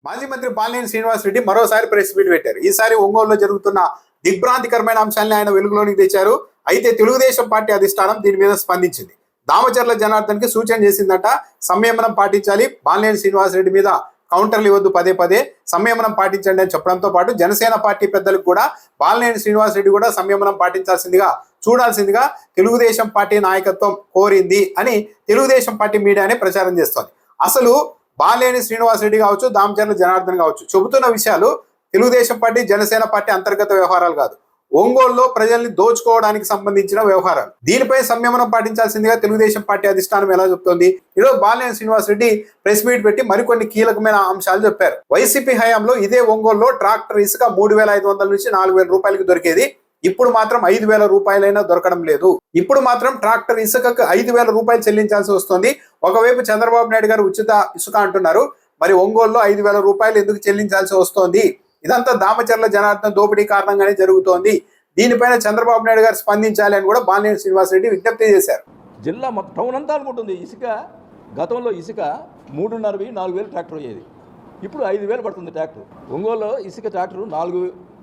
మాజీ మంత్రి బాలినేని శ్రీనివాసరెడ్డి మరోసారి ప్రెస్ మీట్ పెట్టారు. ఈసారి ఒంగోలులో జరుగుతున్న దిగ్భ్రాంతికరమైన అంశాన్ని ఆయన వెలుగులోనికి తెచ్చారు. అయితే తెలుగుదేశం పార్టీ అధిష్టానం దీని మీద స్పందించింది. దామచర్ల జనార్దన్ కి సూచన చేసిందట, సంయమనం పాటించాలి, బాలినేని శ్రీనివాసరెడ్డి మీద కౌంటర్లు ఇవ్వద్దు, పదే పదే సంయమనం పాటించండి అని చెప్పడంతో పాటు జనసేన పార్టీ పెద్దలకు కూడా బాలినేని శ్రీనివాసరెడ్డి కూడా సంయమనం పాటించాల్సిందిగా చూడాల్సిందిగా తెలుగుదేశం పార్టీ నాయకత్వం కోరింది అని తెలుగుదేశం పార్టీ మీడియానే ప్రచారం చేస్తోంది. అసలు బాలినేని శ్రీనివాసరెడ్డి కావచ్చు, దామచర్ల జనార్దన్ కావచ్చు చెబుతున్న విషయాలు తెలుగుదేశం పార్టీ జనసేన పార్టీ అంతర్గత వ్యవహారాలు కాదు, ఒంగోలులో ప్రజల్ని దోచుకోవడానికి సంబంధించిన వ్యవహారాలు. దీనిపై సంయమనం పాటించాల్సిందిగా తెలుగుదేశం పార్టీ అధిష్టానం ఎలా చెప్తోంది? ఈరోజు బాలినేని శ్రీనివాసరెడ్డి ప్రెస్ మీట్ పెట్టి మరికొన్ని కీలకమైన అంశాలు చెప్పారు. వైసీపీ హయాంలో ఇదే ఒంగోలులో ట్రాక్టర్ ఇసుక 3,500 నుంచి 4,000 రూపాయలకి దొరికేది. ఇప్పుడు మాత్రం 5,000 రూపాయలైనా దొరకడం లేదు. ఇప్పుడు మాత్రం ట్రాక్టర్ ఇసుకకు 5,000 రూపాయలు చెల్లించాల్సి వస్తుంది. ఒకవైపు చంద్రబాబు నాయుడు గారు ఉచిత ఇసుక అంటున్నారు, మరి ఒంగోలులో 5,000 రూపాయలు ఎందుకు చెల్లించాల్సి వస్తోంది? ఇదంతా దామచర్ల జనార్దన్ దోపిడీ కారణంగానే జరుగుతోంది. దీనిపైన చంద్రబాబు నాయుడు గారు స్పందించాలి అని కూడా బాలినేని శ్రీనివాసరెడ్డి విజ్ఞప్తి చేశారు. జిల్లా టౌన్ అంతా అనుకుంటుంది ఇసుక. గతంలో ఇసుక 3,500-4,000 ట్రాక్టర్ అయ్యేది, ఇప్పుడు 5,000 పడుతుంది ట్రాక్టర్. ఒంగోలులో ఇసుక ట్రాక్టర్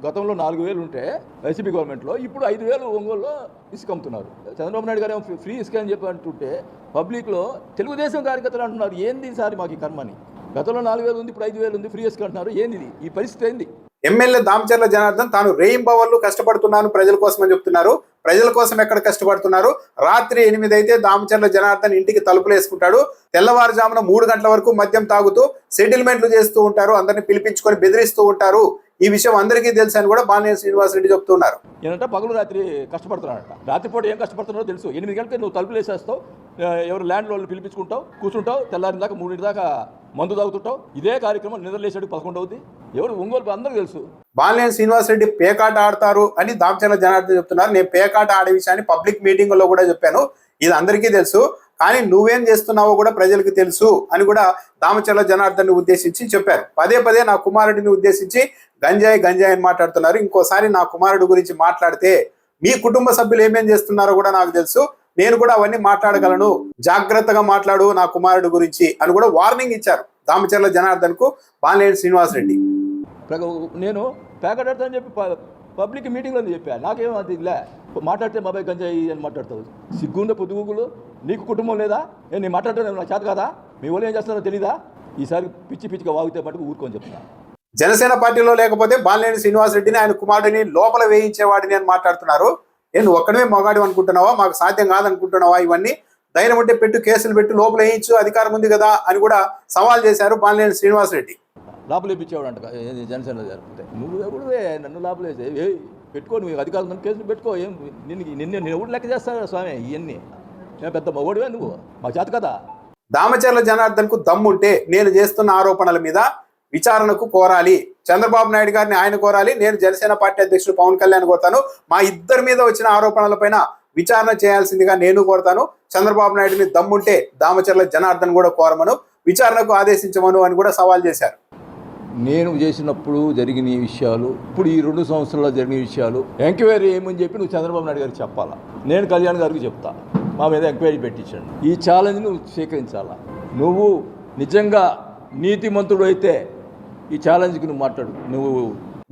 గతంలో 4,000 ఉంటే వైసీపీ గవర్నమెంట్లో, ఇప్పుడు 5,000 ఒంగోలులో ఇసుక అమ్ముతున్నారు. చంద్రబాబు నాయుడు గారు ఫ్రీ ఇసుక అని చెప్పి అంటుంటే పబ్లిక్లో తెలుగుదేశం కార్యకర్తలు అంటున్నారు, ఏంది సార్ మాకు ఈ కర్మని? గతంలో 4,000 ఉంది, ఇప్పుడు 5,000 ఉంది, ఫ్రీ ఇసుక అంటున్నారు, ఏంది ఈ పరిస్థితి? ఏంది? ఎమ్మెల్యే దామచర్ల జనార్దన్ తాను రేయింబవళ్ళు కష్టపడుతున్నాను ప్రజల కోసం అని చెప్తున్నారు. ప్రజల కోసం ఎక్కడ కష్టపడుతున్నారు? రాత్రి 8 అయితే దామచర్ల జనార్దన్ ఇంటికి తలుపులు వేసుకుంటాడు. తెల్లవారుజామున 3 గంటల వరకు మద్యం తాగుతూ సెటిల్మెంట్లు చేస్తూ ఉంటారు, అందరిని పిలిపించుకొని బెదిరిస్తూ ఉంటారు. ఈ విషయం అందరికీ తెలుసు అని కూడా బాలినేని శ్రీనివాసరెడ్డి చెప్తున్నారు. ఏంటంటే పగలు రాత్రి కష్టపడుతున్నాడట. రాత్రిపూట ఏం కష్టపడుతున్నారో తెలుసు. 8 గంటలకి నువ్వు తలుపులు వేసేస్తావు, ఎవరు ల్యాండ్ వాళ్ళు పిలిపించుకుంటావు, కూర్చుంటావు, తెల్లారి దాకా 3 దాకా మందు తాగుతుంటావు. ఇదే కార్యక్రమం నిద్రలేసాడు 11 అవుద్ది. ఎవరు ఒంగోలు అందరూ తెలుసు. బాలినేని శ్రీనివాసరెడ్డి పేకాట ఆడతారు అని దామచర్ల జనార్దన్ చెప్తున్నారు. నేను పేకాట ఆడే విషయాన్ని పబ్లిక్ మీటింగ్ లో కూడా చెప్పాను, ఇది అందరికీ తెలుసు, కానీ నువ్వేం చేస్తున్నావో కూడా ప్రజలకు తెలుసు అని కూడా దామచర్ల జనార్దన్ ఉద్దేశించి చెప్పారు. పదే పదే నా కుమారుడిని ఉద్దేశించి గంజాయి అని మాట్లాడుతున్నారు. ఇంకోసారి నా కుమారుడి గురించి మాట్లాడితే మీ కుటుంబ సభ్యులు ఏమేం చేస్తున్నారో కూడా నాకు తెలుసు, నేను కూడా అవన్నీ మాట్లాడగలను, జాగ్రత్తగా మాట్లాడు నా కుమారుడి గురించి అని కూడా వార్నింగ్ ఇచ్చారు దామచర్ల జనార్దన్ కు బాలినేని శ్రీనివాసరెడ్డి. నేను పేకాడతానని చెప్పి పబ్లిక్ మీటింగ్లో చెప్పాను, నాకేమో అది లే మాట్లాడితే బాబాయ్ గంజాయి అని మాట్లాడతావు. సిగ్గుండే పొద్దుగూగులు, నీకు కుటుంబం లేదా? నేను మాట్లాడతాను, నాకు చేత కదా? మీ వాళ్ళు ఏం చేస్తున్నారో తెలీదా? ఈసారి పిచ్చిగా వాగితే మటుకు ఊరుకొని చెప్తున్నా. జనసేన పార్టీలో లేకపోతే బాలినేని శ్రీనివాసరెడ్డిని ఆయన కుమారుడిని లోపల వేయించేవాడిని అని మాట్లాడుతున్నారు. నేను ఒక్కడమే మొగాడు అనుకుంటున్నావా? మాకు సాధ్యం కాదనుకుంటున్నావా? ఇవన్నీ ధైర్యం ఉంటే పెట్టు, కేసులు పెట్టు, లోపల వేయించు, అధికారం ఉంది కదా అని కూడా సవాల్ చేశారు బాలినేని శ్రీనివాసరెడ్డి. లోపల వేయించేవాడు అంట జనసేన జరిగితే. నువ్వు ఎవడువే నన్ను లోపల వేసే పెట్టుకో, నువ్వు అధికారులు కేసులు పెట్టుకో, ఏం నిన్ను ఎవడు లెక్క చేస్తాడు స్వామి? ఇవన్నీ నేను పెద్ద మొగడువే, నువ్వు మాకు చేత కదా? దామచర్ల జనార్దన్ కు దమ్ముంటే నేను చేస్తున్న ఆరోపణల మీద విచారణకు కోరాలి, చంద్రబాబు నాయుడు గారిని ఆయన కోరాలి, నేను జనసేన పార్టీ అధ్యక్షుడు పవన్ కళ్యాణ్ కోరుతాను, మా ఇద్దరి మీద వచ్చిన ఆరోపణలపైన విచారణ చేయాల్సిందిగా నేను కోరుతాను, చంద్రబాబు నాయుడిని దమ్ముంటే దామచర్ల జనార్దన్ కూడా కోరమను, విచారణకు ఆదేశించమను అని కూడా సవాల్ చేశారు. నేను చేసినప్పుడు జరిగిన విషయాలు, ఇప్పుడు ఈ 2 సంవత్సరాల్లో జరిగిన విషయాలు ఎంక్వైరీ ఏమని చెప్పి నువ్వు చంద్రబాబు నాయుడు గారికి చెప్పాలా, నేను కళ్యాణ్ గారికి చెప్తా, మా మీద ఎంక్వైరీ పెట్టించండి. ఈ ఛాలెంజ్ నువ్వు స్వీకరించాలా. నువ్వు నిజంగా నీతిమంతుడు అయితే ఈ ఛాలెంజ్కి నువ్వు మాట్లాడు. నువ్వు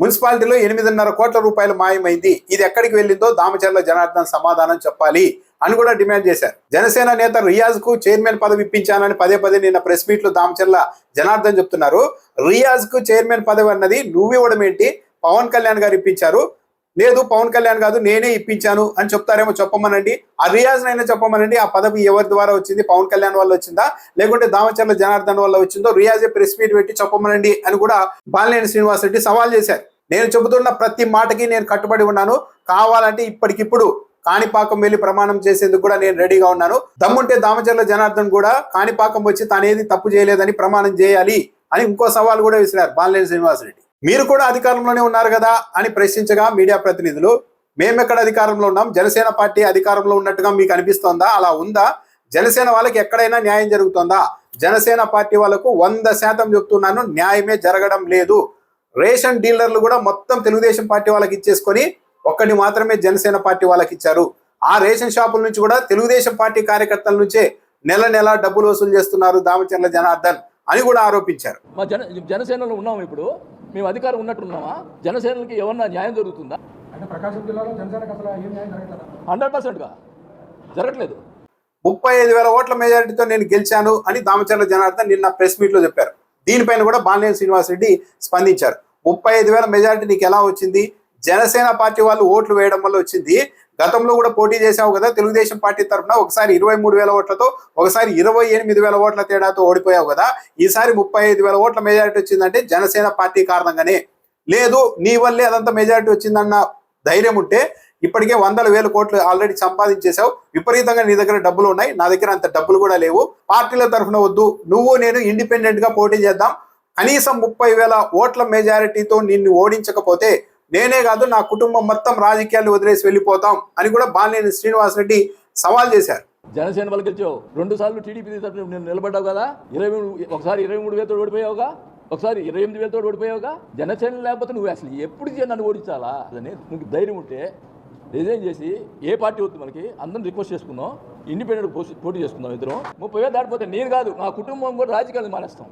మున్సిపాలిటీలో 8.5 కోట్ల రూపాయలు మాయమైంది, ఇది ఎక్కడికి వెళ్ళిందో దామచర్ల జనార్దన్ సమాధానం చెప్పాలి అని కూడా డిమాండ్ చేశారు. జనసేన నేత రియాజ్ కు చైర్మన్ పదవి ఇప్పించానని పదే నిన్న ప్రెస్ మీట్ లో దామచర్ల జనార్దన్ చెప్తున్నారు. రియాజ్ కు చైర్మన్ పదవి అన్నది నువ్వివ్వడం ఏంటి? పవన్ కళ్యాణ్ గారు ఇప్పించారు. లేదు పవన్ కళ్యాణ్ కాదు నేనే ఇప్పించాను అని చెప్తారేమో, చెప్పమనండి. ఆ రియాజ్ నైనా చెప్పమనండి. ఆ పదవి ఎవరి ద్వారా వచ్చింది? పవన్ కళ్యాణ్ వల్ల వచ్చిందా, లేకుంటే దామచర్ల జనార్దన్ వల్ల వచ్చిందో? రియాజే ప్రెస్ మీట్ పెట్టి చెప్పమనండి అని కూడా బాలినేని శ్రీనివాసరెడ్డి సవాల్ చేశారు. నేను చెబుతున్న ప్రతి మాటకి నేను కట్టుబడి ఉన్నాను, కావాలంటే ఇప్పటికిప్పుడు కాణిపాకం వెళ్ళి ప్రమాణం చేసేందుకు కూడా నేను రెడీగా ఉన్నాను. దమ్ముంటే దామచర్ల జనార్దన్ కూడా కాణిపాకం వచ్చి తానేది తప్పు చేయలేదని ప్రమాణం చేయాలి అని ఇంకో సవాల్ కూడా విసిరారు బాలినేని శ్రీనివాసరెడ్డి. మీరు కూడా అధికారంలోనే ఉన్నారు కదా అని ప్రశ్నించగా మీడియా ప్రతినిధులు, మేమెక్కడ అధికారంలో ఉన్నాం? జనసేన పార్టీ అధికారంలో ఉన్నట్టుగా మీకు అనిపిస్తోందా? అలా ఉందా? జనసేన వాళ్ళకి ఎక్కడైనా న్యాయం జరుగుతుందా? జనసేన పార్టీ వాళ్ళకు 100% చెప్తున్నాను, న్యాయమే జరగడం లేదు. రేషన్ డీలర్లు కూడా మొత్తం తెలుగుదేశం పార్టీ వాళ్ళకి ఇచ్చేసుకొని ఒక్కడిని మాత్రమే జనసేన పార్టీ వాళ్ళకి ఇచ్చారు. ఆ రేషన్ షాపుల నుంచి కూడా తెలుగుదేశం పార్టీ కార్యకర్తల నుంచే నెల డబ్బులు వసూలు చేస్తున్నారు దామచర్ల జనార్దన్ అని కూడా ఆరోపించారు. మా జనసేనలో ఉన్నాము ఇప్పుడు, మేము అధికారం ఉన్నట్టున్నామా? జనసేనలకి ఏమన్నా న్యాయం జరుగుతుందా? అంటే ప్రకాశం జిల్లాలో జనసేనకు అసలు ఏం న్యాయం జరగట్లేదా? 100%గా జరగట్లేదు. 35,000 ఓట్ల మెజారిటీతో నేను గెలిచాను అని దామచర్ల జనార్దన్ నిన్న ప్రెస్ మీట్ లో చెప్పారు. దీనిపైన కూడా బాలినేని శ్రీనివాసరెడ్డి స్పందించారు. 35,000 మెజారిటీ నీకు ఎలా వచ్చింది? జనసేన పార్టీ వాళ్ళు ఓట్లు వేయడం వల్ల వచ్చింది. గతంలో కూడా పోటీ చేశావు కదా తెలుగుదేశం పార్టీ తరఫున, ఒకసారి 23,000 ఓట్లతో, ఒకసారి 28,000 ఓట్ల తేడాతో ఓడిపోయావు కదా. ఈసారి 35,000 ఓట్ల మెజారిటీ వచ్చిందంటే జనసేన పార్టీ కారణంగానే. లేదు నీ వల్లే అదంతా మెజారిటీ వచ్చిందన్న ధైర్యం ఉంటే ఇప్పటికే 100,000 కోట్లు ఆల్రెడీ సంపాదించేశావు. విపరీతంగా నీ దగ్గర డబ్బులు ఉన్నాయి, నా దగ్గర అంత డబ్బులు కూడా లేవు. పార్టీల తరఫున వద్దు, నువ్వు నేను ఇండిపెండెంట్ గా పోటీ చేద్దాం. కనీసం 30,000 ఓట్ల మెజారిటీతో నిన్ను ఓడించకపోతే నేనే కాదు నా కుటుంబం మొత్తం రాజకీయాలు వదిలేసి వెళ్ళిపోతాం అని కూడా బాలినేని శ్రీనివాసరెడ్డి సవాల్ చేశారు. జనసేన వాళ్ళు గెలిచావు, 2 సార్లు టీడీపీ తరఫున నేను నిలబడ్డావు కదా. ఒకసారి 23,000తో ఓడిపోయావుగా, ఒకసారి 28,000తో ఓడిపోయావుగా. జనసేన లేకపోతే నువ్వు అసలు ఎప్పుడు నన్ను ఓడించాలా అని నీకు ధైర్యం ఉంటే రిజైన్ చేసి ఏ పార్టీ వద్దు మనకి, అందరం రిక్వెస్ట్ చేసుకుందాం, ఇండిపెండెంట్ పోటీ చేసుకుందాం. ఇద్దరం 30,000 దాటిపోతే నేను కాదు నా కుటుంబం కూడా రాజకీయాలు మానేస్తాం.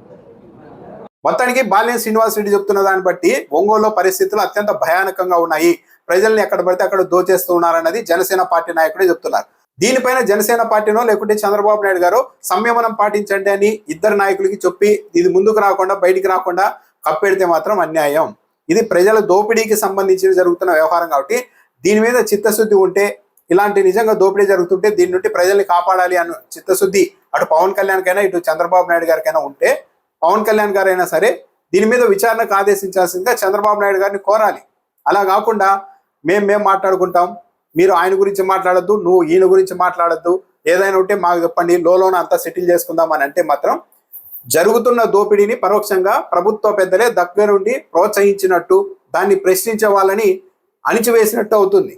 మొత్తానికి బాలినేని శ్రీనివాసరెడ్డి చెప్తున్న దాన్ని బట్టి ఒంగోలులో పరిస్థితులు అత్యంత భయానకంగా ఉన్నాయి. ప్రజల్ని ఎక్కడ పడితే అక్కడ దోచేస్తూ ఉన్నారన్నది జనసేన పార్టీ నాయకుడే చెప్తున్నారు. దీనిపైన జనసేన పార్టీనో లేకుంటే చంద్రబాబు నాయుడు గారు సంయమనం పాటించండి అని ఇద్దరు నాయకులకి చెప్పి ఇది ముందుకు రాకుండా బయటికి రాకుండా కప్పెడితే మాత్రం అన్యాయం. ఇది ప్రజల దోపిడీకి సంబంధించి జరుగుతున్న వ్యవహారం కాబట్టి దీని మీద చిత్తశుద్ధి ఉంటే, ఇలాంటి నిజంగా దోపిడీ జరుగుతుంటే దీని నుండి ప్రజల్ని కాపాడాలి అన్న చిత్తశుద్ధి అటు పవన్ కళ్యాణ్కైనా ఇటు చంద్రబాబు నాయుడు గారికైనా ఉంటే, పవన్ కళ్యాణ్ గారైనా సరే దీని మీద విచారణకు ఆదేశించాల్సిందిగా చంద్రబాబు నాయుడు గారిని కోరాలి. అలా కాకుండా మేము మాట్లాడుకుంటాం, మీరు ఆయన గురించి మాట్లాడద్దు, నువ్వు ఈయన గురించి మాట్లాడద్దు, ఏదైనా ఉంటే మాకు చెప్పండి, లోన అంతా సెటిల్ చేసుకుందాం అని అంటే మాత్రం జరుగుతున్న దోపిడీని పరోక్షంగా ప్రభుత్వ పెద్దలే దగ్గరుండి ప్రోత్సహించినట్టు, దాన్ని ప్రశ్నించే వాళ్ళని అణిచివేసినట్టు అవుతుంది.